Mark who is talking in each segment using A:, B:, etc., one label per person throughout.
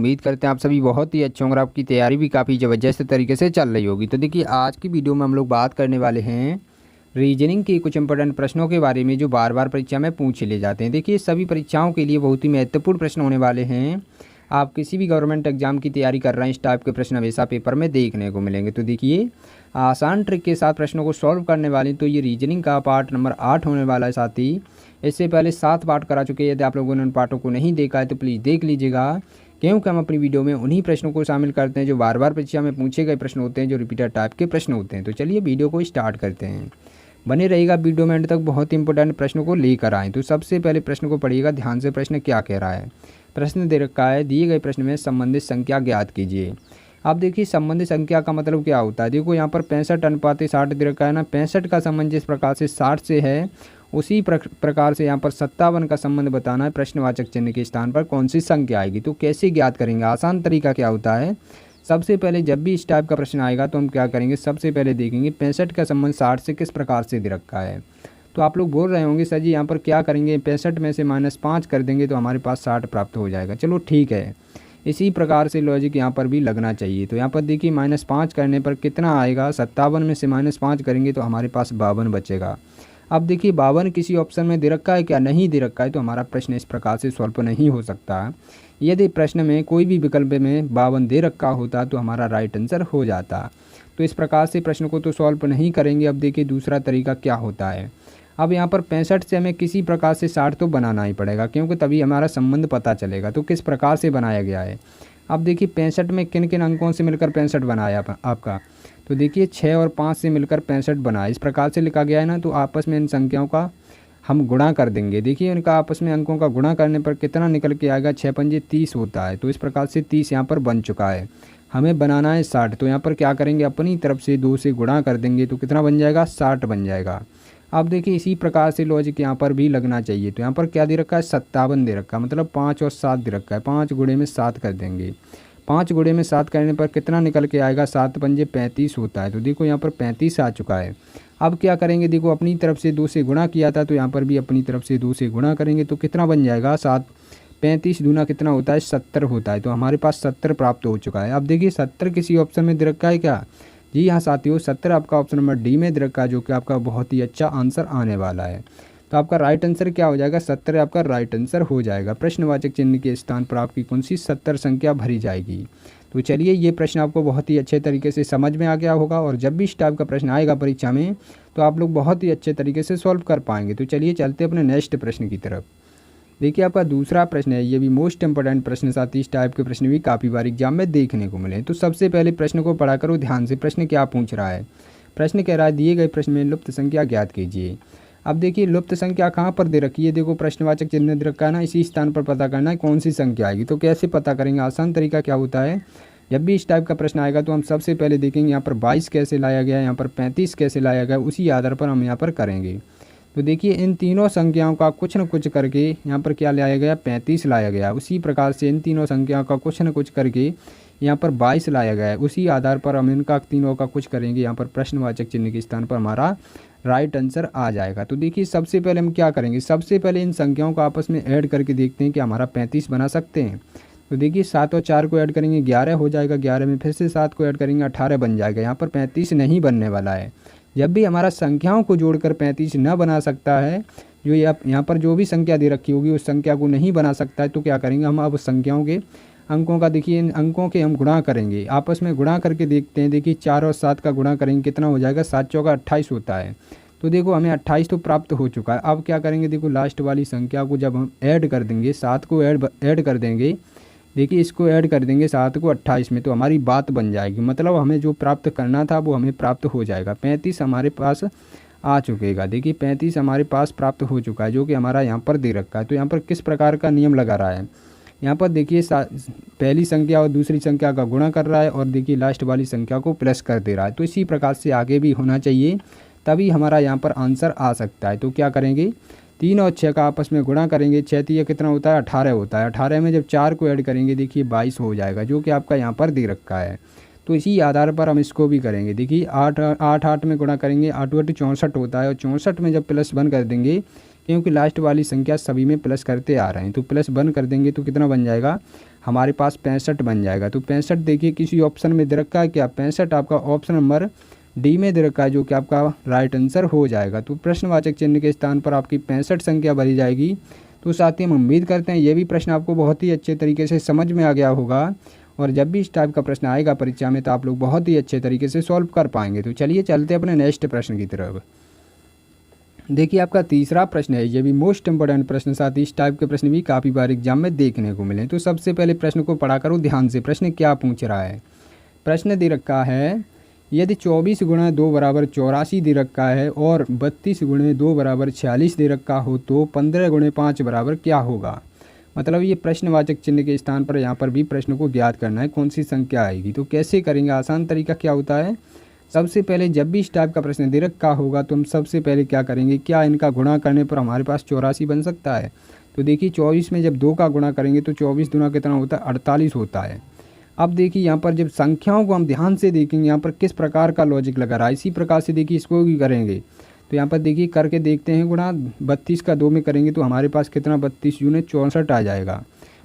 A: उम्मीद करते हैं आप सभी बहुत ही अच्छे होंगे और आपकी तैयारी भी काफ़ी ज़बरदस्त तरीके से चल रही होगी। तो देखिए आज की वीडियो में हम लोग बात करने वाले हैं रीजनिंग के कुछ इंपॉर्टेंट प्रश्नों के बारे में जो बार बार परीक्षा में पूछे ले जाते हैं। देखिए सभी परीक्षाओं के लिए बहुत ही महत्वपूर्ण प्रश्न होने वाले हैं। आप किसी भी गवर्नमेंट एग्जाम की तैयारी कर रहे हैं, इस टाइप के प्रश्न हमेशा पेपर में देखने को मिलेंगे। तो देखिए आसान ट्रिक के साथ प्रश्नों को सॉल्व करने वाली तो ये रीजनिंग का पार्ट नंबर 8 होने वाला है। साथ ही इससे पहले 7 पार्ट करा चुके हैं। यदि आप लोगों ने उन पार्टों को नहीं देखा है तो प्लीज़ देख लीजिएगा, क्योंकि हम अपनी वीडियो में उन्हीं प्रश्नों को शामिल करते हैं जो बार बार परीक्षा में पूछे गए प्रश्न होते हैं, जो रिपीटर टाइप के प्रश्न होते हैं। तो चलिए वीडियो को स्टार्ट करते हैं। बने रहिएगा वीडियो में एंड तक, बहुत ही इंपॉर्टेंट प्रश्नों को लेकर आएँ। तो सबसे पहले प्रश्न को पढ़िएगा ध्यान से। प्रश्न क्या कह रहा है? प्रश्न दे रखा है, दिए गए प्रश्न में संबंधित संख्या ज्ञात कीजिए। अब देखिए संबंधित संख्या का मतलब क्या होता है। देखो यहाँ पर 65:60 दे रखा है ना। 65 का संबंध जिस प्रकार से 60 से है उसी प्रकार से यहाँ पर 57 का संबंध बताना है। प्रश्नवाचक चिन्ह के स्थान पर कौन सी संख्या आएगी। तो कैसे ज्ञात करेंगे? आसान तरीका क्या होता है, सबसे पहले जब भी इस टाइप का प्रश्न आएगा तो हम क्या करेंगे, सबसे पहले देखेंगे 65 का संबंध 60 से किस प्रकार से दे रखा है। तो आप लोग बोल रहे होंगे सर जी यहाँ पर क्या करेंगे, 65 में से -5 कर देंगे तो हमारे पास 60 प्राप्त हो जाएगा। चलो ठीक है, इसी प्रकार से लॉजिक यहाँ पर भी लगना चाहिए। तो यहाँ पर देखिए -5 करने पर कितना आएगा, 57 में से -5 करेंगे तो हमारे पास 52 बचेगा। अब देखिए 52 किसी ऑप्शन में दे रखा है क्या? नहीं दे रखा है, तो हमारा प्रश्न इस प्रकार से सॉल्व नहीं हो सकता। यदि प्रश्न में कोई भी विकल्प में 52 दे रखा होता तो हमारा राइट आंसर हो जाता। तो इस प्रकार से प्रश्न को तो सॉल्व नहीं करेंगे। अब देखिए दूसरा तरीका क्या होता है। अब यहाँ पर 65 से हमें किसी प्रकार से 60 तो बनाना ही पड़ेगा, क्योंकि तभी हमारा संबंध पता चलेगा। तो किस प्रकार से बनाया गया है? अब देखिए 65 में किन किन अंकों से मिलकर 65 बनाया आपका, तो देखिए 6 और 5 से मिलकर 65 बना। इस प्रकार से लिखा गया है ना। तो आपस में इन संख्याओं का हम गुणा कर देंगे। देखिए इनका आपस में अंकों का गुणा करने पर कितना निकल के आएगा, 6 पंजे 30 होता है। तो इस प्रकार से 30 यहाँ पर बन चुका है। हमें बनाना है 60। तो यहाँ पर क्या करेंगे, अपनी तरफ से 2 से गुणा कर देंगे तो कितना बन जाएगा, 60 बन जाएगा। अब देखिए इसी प्रकार से लॉजिक यहाँ पर भी लगना चाहिए। तो यहाँ पर क्या दे रखा है, 57 दे रखा है, मतलब 5 और 7 दे रखा है। 5 गुणे में 7 कर देंगे। 5 गुणे में 7 करने पर कितना निकल के आएगा, 7 पंजे 35 होता है। तो देखो यहाँ पर 35 आ चुका है। अब क्या करेंगे, देखो अपनी तरफ से 2 से गुणा किया था तो यहाँ पर भी अपनी तरफ से 2 से गुणा करेंगे तो कितना बन जाएगा, 7 35 दूना कितना होता है, 70 होता है। तो हमारे पास 70 प्राप्त हो चुका है। अब देखिए 70 किसी ऑप्शन में दे रखा है क्या? जी हाँ साथियों, 70 आपका ऑप्शन नंबर डी में दे रखा है, जो कि आपका बहुत ही अच्छा आंसर आने वाला है। तो आपका राइट आंसर क्या हो जाएगा, 70 आपका राइट आंसर हो जाएगा। प्रश्नवाचक चिन्ह के स्थान पर आपकी कौन सी 70 संख्या भरी जाएगी। तो चलिए ये प्रश्न आपको बहुत ही अच्छे तरीके से समझ में आ गया होगा, और जब भी इस टाइप का प्रश्न आएगा परीक्षा में तो आप लोग बहुत ही अच्छे तरीके से सॉल्व कर पाएंगे। तो चलिए चलते अपने नेक्स्ट प्रश्न की तरफ। देखिए आपका दूसरा प्रश्न है, ये भी मोस्ट इंपॉर्टेंट प्रश्न। साथ ही इस टाइप के प्रश्न भी काफ़ी बार एग्जाम में देखने को मिले। तो सबसे पहले प्रश्न को पढ़ा करो ध्यान से। प्रश्न क्या पूछ रहा है? प्रश्न कह रहा है, दिए गए प्रश्न में लुप्त संख्या ज्ञात कीजिए। अब देखिए लुप्त संख्या कहाँ पर दे रखी है, देखो प्रश्नवाचक चिन्ह दे रखा है ना, इसी स्थान पर पता करना है कौन सी संख्या आएगी। तो कैसे पता करेंगे? आसान तरीका क्या होता है, जब भी इस टाइप का प्रश्न आएगा तो हम सबसे पहले देखेंगे यहाँ पर 22 कैसे लाया गया है, यहाँ पर 35 कैसे लाया गया, उसी आधार पर हम यहाँ पर करेंगे। तो देखिए इन तीनों संख्याओं का कुछ न कुछ करके यहाँ पर क्या लाया गया, 35 लाया गया। उसी प्रकार से इन तीनों संख्याओं का कुछ न कुछ करके यहाँ पर 22 लाया गया है। उसी आधार पर हम इनका तीनों का कुछ करेंगे। यहाँ पर प्रश्नवाचक चिन्ह के स्थान पर हमारा राइट आंसर आ जाएगा। तो देखिए सबसे पहले हम क्या करेंगे, सबसे पहले इन संख्याओं को आपस में ऐड करके देखते हैं कि हमारा 35 बना सकते हैं। तो देखिए 7 और 4 को ऐड करेंगे 11 हो जाएगा। 11 में फिर से 7 को ऐड करेंगे 18 बन जाएगा। यहाँ पर 35 नहीं बनने वाला है। जब भी हमारा संख्याओं को जोड़कर 35 न बना सकता है, जो यहाँ पर जो भी संख्या दे रखी होगी उस संख्या को नहीं बना सकता है, तो क्या करेंगे हम, अब संख्याओं के अंकों का देखिए इन अंकों के हम गुणा करेंगे। आपस में गुणा करके देखते हैं। देखिए 4 और 7 का गुणा करेंगे कितना हो जाएगा, 7 चौका 28 होता है। तो देखो हमें 28 तो प्राप्त हो चुका है। अब क्या करेंगे, देखो लास्ट वाली संख्या को जब हम ऐड कर देंगे, 7 को ऐड कर देंगे, देखिए इसको ऐड कर देंगे 7 को 28 में, तो हमारी बात बन जाएगी। मतलब हमें जो प्राप्त करना था वो हमें प्राप्त हो जाएगा। 35 हमारे पास आ चुकेगा। देखिए 35 हमारे पास प्राप्त हो चुका है, जो कि हमारा यहाँ पर दे रखा है। तो यहाँ पर किस प्रकार का नियम लगा रहा है, यहाँ पर देखिए पहली संख्या और दूसरी संख्या का गुणा कर रहा है, और देखिए लास्ट वाली संख्या को प्लस कर दे रहा है। तो इसी प्रकार से आगे भी होना चाहिए, तभी हमारा यहाँ पर आंसर आ सकता है। तो क्या करेंगे, 3 और 6 का आपस में गुणा करेंगे। 6 3 कितना होता है, 18 होता है। 18 में जब 4 को ऐड करेंगे देखिए 22 हो जाएगा, जो कि आपका यहाँ पर दे रखा है। तो इसी आधार पर हम इसको भी करेंगे। देखिए 8 में गुणा करेंगे, 8 8 64 होता है, और 64 में जब +1 कर देंगे, क्योंकि लास्ट वाली संख्या सभी में प्लस करते आ रहे हैं, तो +1 कर देंगे तो कितना बन जाएगा, हमारे पास 65 बन जाएगा। तो 65 देखिए किसी ऑप्शन में दे रखा है क्या, 65 आपका ऑप्शन नंबर डी में दे रखा है, जो कि आपका राइट आंसर हो जाएगा। तो प्रश्नवाचक चिन्ह के स्थान पर आपकी 65 संख्या भरी जाएगी। तो साथियों हम उम्मीद करते हैं ये भी प्रश्न आपको बहुत ही अच्छे तरीके से समझ में आ गया होगा, और जब भी इस टाइप का प्रश्न आएगा परीक्षा में तो आप लोग बहुत ही अच्छे तरीके से सॉल्व कर पाएंगे। तो चलिए चलते हैं अपने नेक्स्ट प्रश्न की तरफ। देखिए आपका तीसरा प्रश्न है, ये भी मोस्ट इंपोर्टेंट प्रश्न, साथ ही इस टाइप के प्रश्न भी काफ़ी बार एग्जाम में देखने को मिले। तो सबसे पहले प्रश्न को पढ़ा करो ध्यान से, प्रश्न क्या पूछ रहा है। प्रश्न दे रखा है, यदि 24 गुणा 2 बराबर 84 दे रखा है और 32 गुणे 2 बराबर 46 दे रखा हो तो 15 गुणे 5 बराबर क्या होगा। मतलब ये प्रश्नवाचक चिन्ह के स्थान पर यहाँ पर भी प्रश्न को ज्ञात करना है कौन सी संख्या आएगी। तो कैसे करेंगे, आसान तरीका क्या होता है, सबसे पहले जब भी इस टाइप का प्रश्न दे रखा होगा तो हम सबसे पहले क्या करेंगे, क्या इनका गुणा करने पर हमारे पास 84 बन सकता है। तो देखिए 24 में जब 2 का गुणा करेंगे तो 24 दूना कितना होता है, 48 होता है। अब देखिए यहाँ पर जब संख्याओं को हम ध्यान से देखेंगे यहाँ पर किस प्रकार का लॉजिक लगा रहा है, इसी प्रकार से देखिए इसको भी करेंगे। तो यहाँ पर देखिए करके देखते हैं, गुणा 32 का 2 में करेंगे तो हमारे पास कितना 32 दूने 64 आ जाएगा,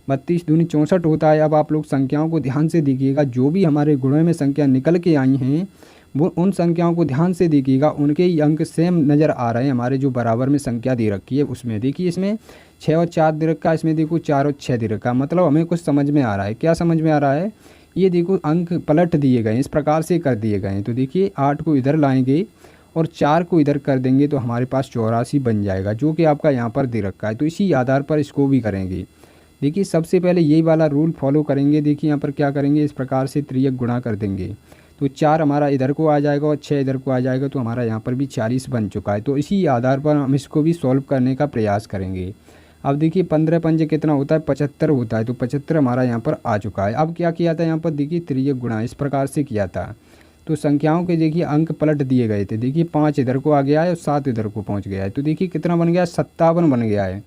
A: 32 दूनी 64 होता है। अब आप लोग संख्याओं को ध्यान से देखिएगा, जो भी हमारे गुणों में संख्या निकल के आई हैं वो उन संख्याओं को ध्यान से देखिएगा, उनके ही अंक सेम नज़र आ रहे हैं हमारे जो बराबर में संख्या दे रखी है उसमें। देखिए इसमें 6 और 4 दे रखा है, इसमें देखो 4 और 6 दे रखा है, मतलब हमें कुछ समझ में आ रहा है। क्या समझ में आ रहा है, ये देखो अंक पलट दिए गए इस प्रकार से कर दिए गए हैं। तो देखिए 8 को इधर लाएंगे और 4 को इधर कर देंगे तो हमारे पास 84 बन जाएगा, जो कि आपका यहाँ पर दे रखा है। तो इसी आधार पर इसको भी करेंगे। देखिए सबसे पहले यही वाला रूल फॉलो करेंगे। देखिए यहाँ पर क्या करेंगे, इस प्रकार से त्रियक गुणा कर देंगे तो 4 हमारा इधर को आ जाएगा और 6 इधर को आ जाएगा, तो हमारा यहाँ पर भी 40 बन चुका है। तो इसी आधार पर हम इसको भी सॉल्व करने का प्रयास करेंगे। अब देखिए 15 पंजे कितना होता है, 75 होता है। तो 75 हमारा यहाँ पर आ चुका है। अब क्या किया था यहाँ पर, देखिए त्रियक गुणा इस प्रकार से किया था। तो संख्याओं के देखिए अंक पलट दिए गए थे। देखिए 5 इधर को आ गया है और 7 इधर को पहुँच गया है। तो देखिए कितना बन गया, 57 बन गया है।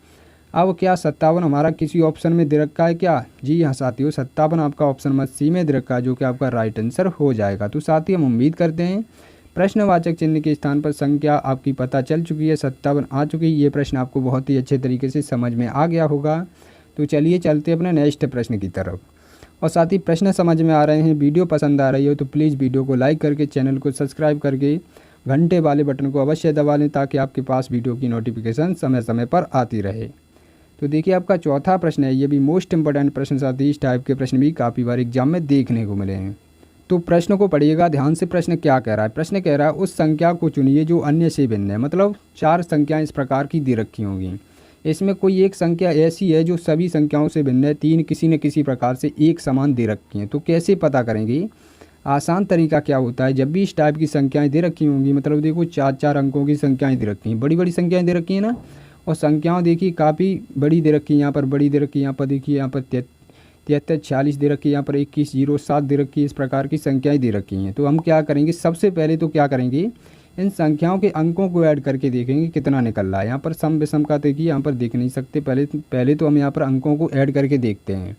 A: अब क्या 57 हमारा किसी ऑप्शन में दे रखा है क्या, जी हाँ साथियों 57 आपका ऑप्शन नंबर सी में दे रखा है, जो कि आपका राइट आंसर हो जाएगा। तो साथियों हम उम्मीद करते हैं प्रश्नवाचक चिन्ह के स्थान पर संख्या आपकी पता चल चुकी है, 57 आ चुकी है। ये प्रश्न आपको बहुत ही अच्छे तरीके से समझ में आ गया होगा। तो चलिए चलते अपने नेक्स्ट प्रश्न की तरफ। और साथ ही प्रश्न समझ में आ रहे हैं, वीडियो पसंद आ रही हो तो प्लीज़ वीडियो को लाइक करके चैनल को सब्सक्राइब करके घंटे वाले बटन को अवश्य दबा लें, ताकि आपके पास वीडियो की नोटिफिकेशन समय समय पर आती रहे। तो देखिए आपका चौथा प्रश्न है, ये भी मोस्ट इंपोर्टेंट प्रश्न, साथ ही इस टाइप के प्रश्न भी काफ़ी बार एग्जाम में देखने को मिले हैं। तो प्रश्न को पढ़िएगा ध्यान से। प्रश्न क्या कह रहा है, प्रश्न कह रहा है उस संख्या को चुनिए जो अन्य से भिन्न है। मतलब 4 संख्याएं इस प्रकार की दे रखी होंगी, इसमें कोई एक संख्या ऐसी है जो सभी संख्याओं से भिन्न है, 3 किसी न किसी प्रकार से एक समान दे रखी हैं। तो कैसे पता करेंगे, आसान तरीका क्या होता है, जब भी इस टाइप की संख्याएँ दे रखी होंगी, मतलब देखो 4-4 अंकों की संख्याएँ दे रखी हैं, बड़ी बड़ी संख्याएँ दे रखी हैं ना, और संख्याओं देखिए काफ़ी बड़ी दे रखी है, यहाँ पर बड़ी दे रखी है, यहाँ पर देखिए यहाँ पर 73 46 दे रखी है, यहाँ पर 21 07 दे रखी है, इस प्रकार की संख्याएं दे रखी हैं। तो हम क्या करेंगे, सबसे पहले तो क्या करेंगे, इन संख्याओं के अंकों को ऐड करके देखेंगे कितना निकल रहा है। यहाँ पर सम विषम का देखिए यहाँ पर देख नहीं सकते, पहले तो हम यहाँ पर अंकों को ऐड करके देखते हैं।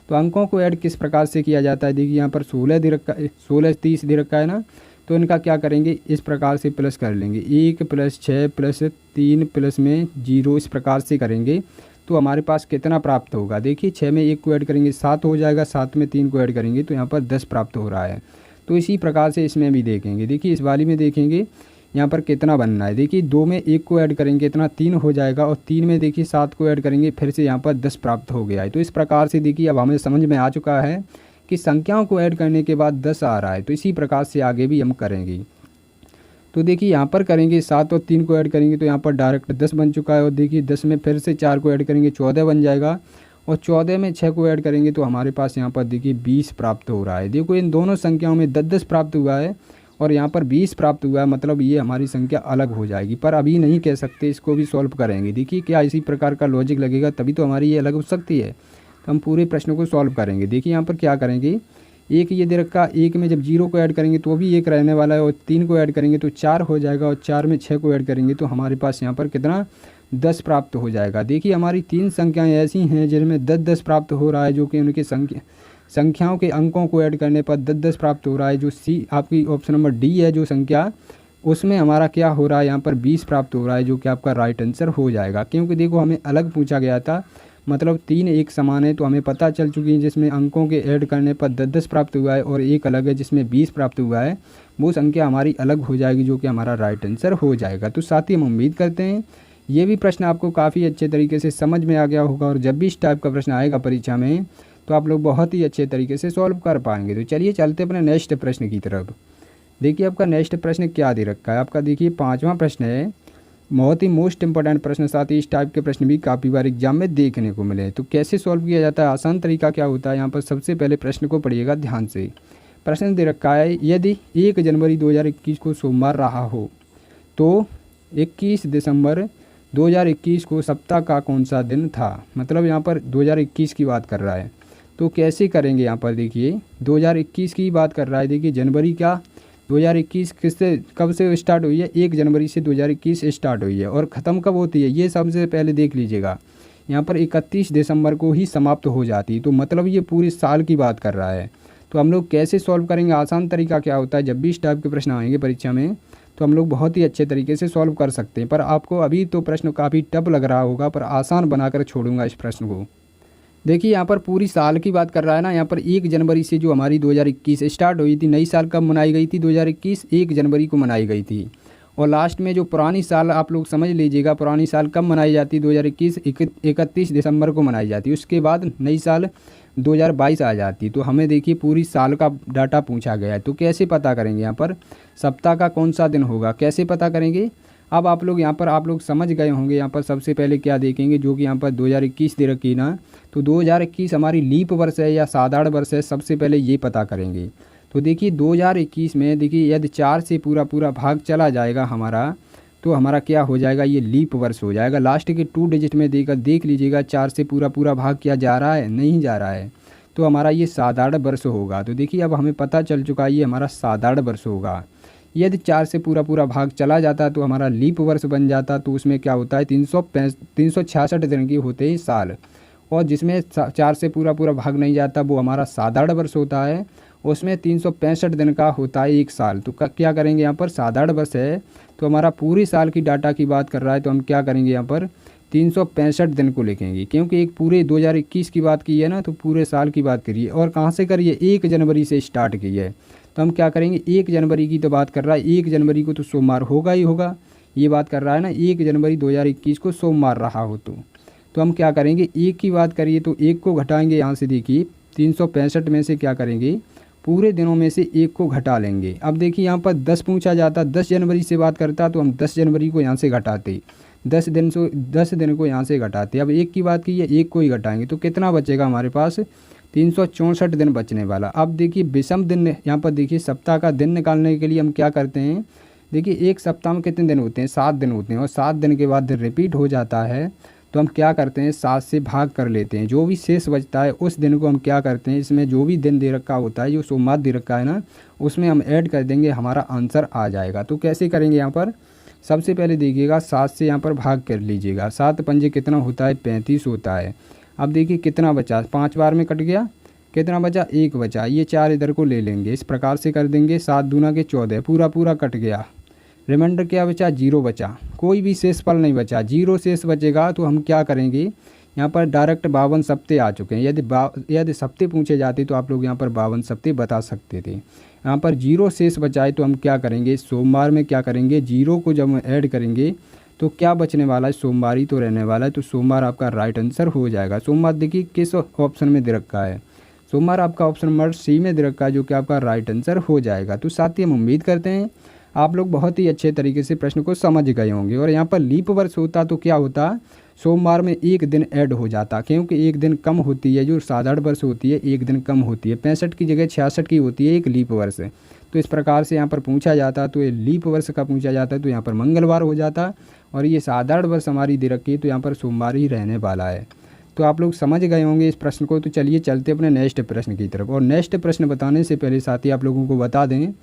A: तो अंकों को ऐड किस प्रकार से किया जाता है, देखिए यहाँ पर 16 दे रखा है, 16 30 दे रखा है ना, तो इनका क्या करेंगे, इस प्रकार से प्लस कर लेंगे, 1 + 6 + 3 प्लस में 0, इस प्रकार से करेंगे तो हमारे पास कितना प्राप्त होगा। देखिए 6 में 1 को ऐड करेंगे 7 हो जाएगा, 7 में 3 को ऐड करेंगे तो यहाँ पर 10 प्राप्त हो रहा है। तो इसी प्रकार से इसमें भी देखेंगे, देखिए इस वाली में देखेंगे यहाँ पर कितना बनना है। देखिए 2 में 1 को ऐड करेंगे इतना 3 हो जाएगा, और 3 में देखिए 7 को ऐड करेंगे फिर से यहाँ पर 10 प्राप्त हो गया है। तो इस प्रकार से देखिए अब हमें समझ में आ चुका है कि संख्याओं को ऐड करने के बाद 10 आ रहा है। तो इसी प्रकार से आगे भी हम करेंगे। तो देखिए यहाँ पर करेंगे 7 और 3 को ऐड करेंगे तो यहाँ पर डायरेक्ट 10 बन चुका है, और देखिए 10 में फिर से 4 को ऐड करेंगे 14 बन जाएगा, और 14 में 6 को ऐड करेंगे तो हमारे पास यहाँ पर देखिए 20 प्राप्त हो रहा है। देखो इन दोनों संख्याओं में 10-10 प्राप्त हुआ है और यहाँ पर 20 प्राप्त हुआ है, मतलब ये हमारी संख्या अलग हो जाएगी, पर अभी नहीं कह सकते, इसको भी सॉल्व करेंगे। देखिए क्या इसी प्रकार का लॉजिक लगेगा तभी तो हमारी ये अलग हो सकती है। तो हम पूरे प्रश्न को सॉल्व करेंगे। देखिए यहाँ पर क्या करेंगे, 1 ये दे रखा, 1 में जब 0 को ऐड करेंगे तो भी 1 रहने वाला है, और 3 को ऐड करेंगे तो 4 हो जाएगा, और 4 में 6 को ऐड करेंगे तो हमारे पास यहाँ पर कितना 10 प्राप्त हो जाएगा। देखिए हमारी 3 संख्याएं ऐसी हैं जिनमें 10-10 प्राप्त हो रहा है, जो कि उनके संख्याओं के अंकों को ऐड करने पर 10-10 प्राप्त हो रहा है। जो सी आपकी ऑप्शन नंबर डी है जो संख्या, उसमें हमारा क्या हो रहा है, यहाँ पर 20 प्राप्त हो रहा है, जो कि आपका राइट आंसर हो जाएगा। क्योंकि देखो हमें अलग पूछा गया था, मतलब 3 एक समान है तो हमें पता चल चुकी है जिसमें अंकों के ऐड करने पर 10-10 प्राप्त हुआ है और एक अलग है जिसमें 20 प्राप्त हुआ है, वो संख्या हमारी अलग हो जाएगी जो कि हमारा राइट आंसर हो जाएगा। तो साथ ही हम उम्मीद करते हैं ये भी प्रश्न आपको काफ़ी अच्छे तरीके से समझ में आ गया होगा और जब भी इस टाइप का प्रश्न आएगा परीक्षा में तो आप लोग बहुत ही अच्छे तरीके से सॉल्व कर पाएंगे। तो चलिए चलते अपने नेक्स्ट प्रश्न की तरफ। देखिए आपका नेक्स्ट प्रश्न क्या दे रखा है, आपका देखिए 5वां प्रश्न है, बहुत ही मोस्ट इंपॉर्टेंट प्रश्न, साथ ही इस टाइप के प्रश्न भी काफ़ी बार एग्जाम में देखने को मिले। तो कैसे सॉल्व किया जाता है, आसान तरीका क्या होता है, यहाँ पर सबसे पहले प्रश्न को पढ़िएगा ध्यान से। प्रश्न दे रखा है, यदि 1 जनवरी 2021 को सोमवार रहा हो तो 21 दिसंबर 2021 को सप्ताह का कौन सा दिन था। मतलब यहाँ पर 2021 की बात कर रहा है, तो कैसे करेंगे। यहाँ पर देखिए 2021 की बात कर रहा है, देखिए जनवरी क्या 2021 किससे कब से स्टार्ट हुई है, 1 जनवरी से 2021 स्टार्ट हुई है और ख़त्म कब होती है, ये सबसे पहले देख लीजिएगा। यहाँ पर 31 दिसंबर को ही समाप्त हो जाती है, तो मतलब ये पूरे साल की बात कर रहा है। तो हम लोग कैसे सॉल्व करेंगे, आसान तरीका क्या होता है, जब भी इस टाइप के प्रश्न आएंगे परीक्षा में तो हम लोग बहुत ही अच्छे तरीके से सॉल्व कर सकते हैं। पर आपको अभी तो प्रश्न काफ़ी टफ लग रहा होगा, पर आसान बनाकर छोड़ूंगा इस प्रश्न को। देखिए यहाँ पर पूरी साल की बात कर रहा है ना, यहाँ पर 1 जनवरी से जो हमारी 2021 स्टार्ट हुई थी, नई साल कब मनाई गई थी, 2021 1 जनवरी को मनाई गई थी। और लास्ट में जो पुरानी साल आप लोग समझ लीजिएगा, पुरानी साल कब मनाई जाती, 2021 31 दिसंबर को मनाई जाती है। उसके बाद नई साल 2022 आ जाती। तो हमें देखिए पूरी साल का डाटा पूछा गया है, तो कैसे पता करेंगे, यहाँ पर सप्ताह का कौन सा दिन होगा, कैसे पता करेंगे। अब आप लोग यहाँ पर आप लोग समझ गए होंगे। यहाँ पर सबसे पहले क्या देखेंगे, जो कि यहाँ पर 2021 दे रखी ना, तो 2021 हमारी लीप वर्ष है या साधारण वर्ष है, सबसे पहले ये पता करेंगे। तो देखिए 2021 में देखिए यदि 4 से पूरा पूरा भाग चला जाएगा हमारा, तो हमारा क्या हो जाएगा, ये लीप वर्ष हो जाएगा। लास्ट के 2 डिजिट में देकर देख लीजिएगा 4 से पूरा पूरा भाग क्या जा रहा है, नहीं जा रहा है, तो हमारा ये साधारण वर्ष होगा। तो देखिए अब हमें पता चल चुका है ये हमारा साधारण वर्ष होगा। यदि 4 से पूरा पूरा भाग चला जाता तो हमारा लीप वर्ष बन जाता, तो उसमें क्या होता है 366 दिन की होते हैं साल, और जिसमें 4 से पूरा पूरा भाग नहीं जाता वो हमारा साधारण वर्ष होता है, उसमें 365 दिन का होता है एक साल। तो क्या करेंगे, यहाँ पर साधारण वर्ष है तो हमारा पूरी साल की डाटा की बात कर रहा है, तो हम क्या करेंगे यहाँ पर 365 दिन को लिखेंगे, क्योंकि एक पूरे 2021 की बात की है ना, तो पूरे साल की बात करिए। और कहाँ से करिए, 1 जनवरी से स्टार्ट की है, तो हम क्या करेंगे 1 जनवरी की तो बात कर रहा है, 1 जनवरी को तो सोमवार होगा ही होगा, ये बात कर रहा है ना, 1 जनवरी 2021 को सोमवार रहा हो तो हम क्या करेंगे, 1 की बात करिए तो 1 को घटाएंगे यहाँ से, देखिए 365 में से क्या करेंगे, पूरे दिनों में से 1 को घटा लेंगे। अब देखिए यहाँ पर 10 पूछा जाता, 10 जनवरी से बात करता तो हम 10 जनवरी को यहाँ से घटाते, 10 दिन को यहाँ से घटाते। अब 1 की बात की है, 1 को ही घटाएंगे तो कितना बचेगा हमारे पास, 364 दिन बचने वाला। अब देखिए विषम दिन, यहाँ पर देखिए सप्ताह का दिन निकालने के लिए हम क्या करते हैं, देखिए एक सप्ताह में कितने दिन होते हैं, 7 दिन होते हैं, और 7 दिन के बाद रिपीट हो जाता है तो हम क्या करते हैं 7 से भाग कर लेते हैं, जो भी शेष बचता है उस दिन को हम क्या करते हैं, इसमें जो भी दिन दे रखा होता है, जो सोमवार दे रखा है ना, उसमें हम ऐड कर देंगे, हमारा आंसर आ जाएगा। तो कैसे करेंगे, यहाँ पर सबसे पहले देखिएगा 7 से यहाँ पर भाग कर लीजिएगा, 7 पंजे कितना होता है, 35 होता है। अब देखिए कितना बचा, 5 बार में कट गया, कितना बचा, 1 बचा, ये 4 इधर को ले लेंगे, इस प्रकार से कर देंगे, 7 दूना के 14, पूरा पूरा कट गया, रिमाइंडर क्या बचा, 0 बचा, कोई भी शेष फल नहीं बचा, 0 शेष बचेगा। तो हम क्या करेंगे, यहाँ पर डायरेक्ट 52 सप्ते आ चुके हैं, यदि सप्ते पूछे जाते तो आप लोग यहाँ पर 52 सप्ते बता सकते थे। यहाँ पर 0 शेष बचाए तो हम क्या करेंगे, सोमवार में क्या करेंगे, 0 को जब हम ऐड करेंगे तो क्या बचने वाला है, सोमवार ही तो रहने वाला है, तो सोमवार आपका राइट आंसर हो जाएगा। सोमवार देखिए किस ऑप्शन में दे रखा है, सोमवार आपका ऑप्शन नंबर सी में दे रखा है, जो कि आपका राइट आंसर हो जाएगा। तो साथ ही हम उम्मीद करते हैं आप लोग बहुत ही अच्छे तरीके से प्रश्न को समझ गए होंगे। और यहाँ पर लीप वर्ष होता तो क्या होता, सोमवार में 1 दिन ऐड हो जाता, क्योंकि 1 दिन कम होती है, जो साधारण वर्ष होती है 1 दिन कम होती है, 65 की जगह 66 की होती है एक लीप वर्ष। तो इस प्रकार से यहाँ पर पूछा जाता, तो ये लीप वर्ष का पूछा जाता तो यहाँ पर मंगलवार हो जाता, और ये साधारण वर्ष हमारी दे रखी है तो यहाँ पर सोमवार ही रहने वाला है। तो आप लोग समझ गए होंगे इस प्रश्न को। तो चलिए चलते अपने नेक्स्ट प्रश्न की तरफ। और नेक्स्ट प्रश्न बताने से पहले साथ ही आप लोगों को बता दें,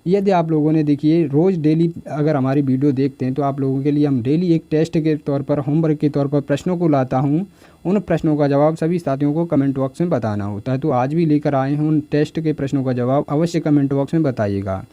A: यदि आप लोगों ने देखिए रोज़ डेली अगर हमारी वीडियो देखते हैं तो आप लोगों के लिए हम डेली एक टेस्ट के तौर पर, होमवर्क के तौर पर प्रश्नों को लाता हूं। उन प्रश्नों का जवाब सभी साथियों को कमेंट बॉक्स में बताना होता है। तो आज भी लेकर आए हैं उन टेस्ट के प्रश्नों का जवाब, अवश्य कमेंट बॉक्स में बताइएगा।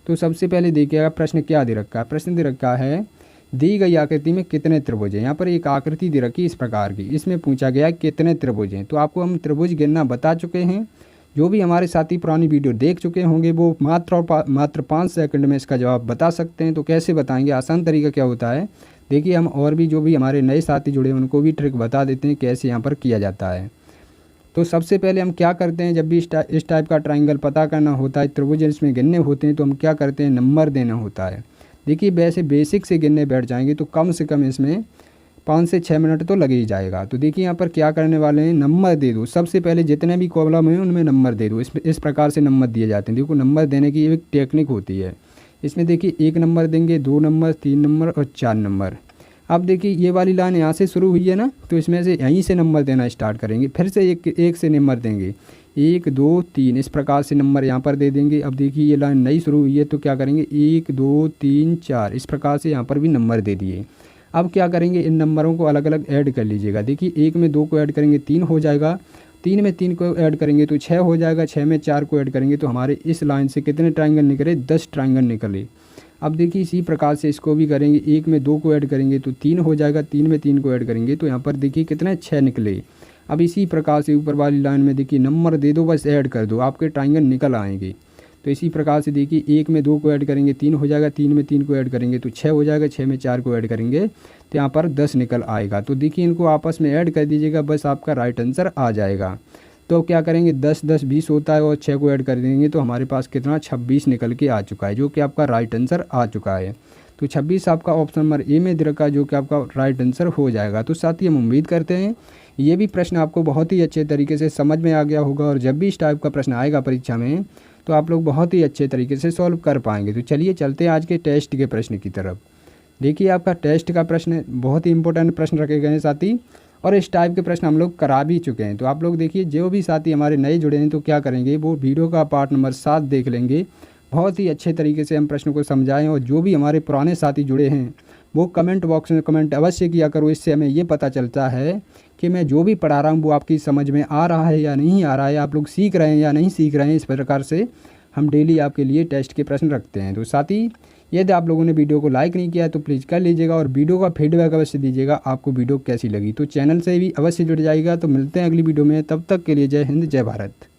A: तो सबसे पहले देखिएगा प्रश्न क्या दे रखा है। प्रश्न दे रखा है, दी गई आकृति में कितने त्रिभुज हैं। यहाँ पर एक आकृति दे रखी है इस प्रकार की, इसमें पूछा गया है कितने त्रिभुज हैं। तो आपको हम त्रिभुज गिनना बता चुके हैं। जो भी हमारे साथी पुरानी वीडियो देख चुके होंगे वो मात्र 5 सेकंड में इसका जवाब बता सकते हैं। तो कैसे बताएंगे, आसान तरीका क्या होता है, देखिए हम और भी जो भी हमारे नए साथी जुड़े हैं उनको भी ट्रिक बता देते हैं कैसे यहाँ पर किया जाता है। तो सबसे पहले हम क्या करते हैं, जब भी इस टाइप का ट्राइंगल पता करना होता है, त्रिभुज इसमें गिनने होते हैं, तो हम क्या करते हैं, नंबर देना होता है। देखिए वैसे बेसिक से गिनने बैठ जाएंगे तो कम से कम इसमें 5 से 6 मिनट तो लगे ही जाएगा। तो देखिए यहाँ पर क्या करने वाले हैं, नंबर दे दो। सबसे पहले जितने भी कॉलम हैं उनमें नंबर दे दो। इस प्रकार से नंबर दिए जाते हैं। देखो नंबर देने की एक टेक्निक होती है। इसमें देखिए 1 नंबर देंगे, 2 नंबर, 3 नंबर और 4 नंबर। अब देखिए ये वाली लाइन यहाँ से शुरू हुई है ना, तो इसमें से यहीं से नंबर देना स्टार्ट करेंगे। फिर से एक से नंबर देंगे, 1 2 3, इस प्रकार से नंबर यहाँ पर दे देंगे। अब देखिए ये लाइन नई शुरू हुई है तो क्या करेंगे, 1 2 3 4, इस प्रकार से यहाँ पर भी नंबर दे दिए। अब क्या करेंगे, इन नंबरों को अलग अलग ऐड कर लीजिएगा। देखिए 1 में 2 को ऐड करेंगे 3 हो जाएगा, 3 में 3 को ऐड करेंगे तो 6 हो जाएगा, 6 में 4 को ऐड करेंगे तो हमारे इस लाइन से कितने ट्राइंगल निकले, 10 ट्राइंगल निकले। अब देखिए इसी प्रकार से इसको भी करेंगे, 1 में 2 को ऐड करेंगे तो 3 हो जाएगा, 3 में 3 को ऐड करेंगे तो यहाँ पर देखिए कितने 6 निकले। अब इसी प्रकार से ऊपर वाली लाइन में देखिए नंबर दे दो, बस ऐड कर दो, आपके ट्राइंगल निकल आएंगे। तो इसी प्रकार से देखिए 1 में 2 को ऐड करेंगे 3 हो जाएगा, 3 में 3 को ऐड करेंगे तो 6 हो जाएगा, 6 में 4 को ऐड करेंगे तो यहाँ पर 10 निकल आएगा। तो देखिए इनको आपस में ऐड कर दीजिएगा, बस आपका राइट आंसर आ जाएगा। तो क्या करेंगे, 10 10 20 होता है और 6 को ऐड कर देंगे तो हमारे पास कितना 26 निकल के आ चुका है, जो कि आपका राइट आंसर आ चुका है। तो 26 आपका ऑप्शन नंबर ए में दे रखा है, जो कि आपका राइट आंसर हो जाएगा। तो साथ ही हम उम्मीद करते हैं ये भी प्रश्न आपको बहुत ही अच्छे तरीके से समझ में आ गया होगा और जब भी इस टाइप का प्रश्न आएगा परीक्षा में तो आप लोग बहुत ही अच्छे तरीके से सॉल्व कर पाएंगे। तो चलिए चलते हैं आज के टेस्ट के प्रश्न की तरफ। देखिए आपका टेस्ट का प्रश्न बहुत ही इंपॉर्टेंट प्रश्न रखे गए हैं साथी, और इस टाइप के प्रश्न हम लोग करा भी चुके हैं। तो आप लोग देखिए जो भी साथी हमारे नए जुड़े हैं तो क्या करेंगे, वो वीडियो का पार्ट नंबर 7 देख लेंगे। बहुत ही अच्छे तरीके से हम प्रश्न को समझाएं, और जो भी हमारे पुराने साथी जुड़े हैं वो कमेंट बॉक्स में कमेंट अवश्य किया करो। इससे हमें ये पता चलता है कि मैं जो भी पढ़ा रहा हूँ वो आपकी समझ में आ रहा है या नहीं आ रहा है, आप लोग सीख रहे हैं या नहीं सीख रहे हैं। इस प्रकार से हम डेली आपके लिए टेस्ट के प्रश्न रखते हैं। तो साथी यदि आप लोगों ने वीडियो को लाइक नहीं किया है तो प्लीज़ कर लीजिएगा, और वीडियो का फीडबैक अवश्य दीजिएगा आपको वीडियो कैसी लगी। तो चैनल से भी अवश्य जुड़ जाइएगा। तो मिलते हैं अगली वीडियो में, तब तक के लिए जय हिंद जय भारत।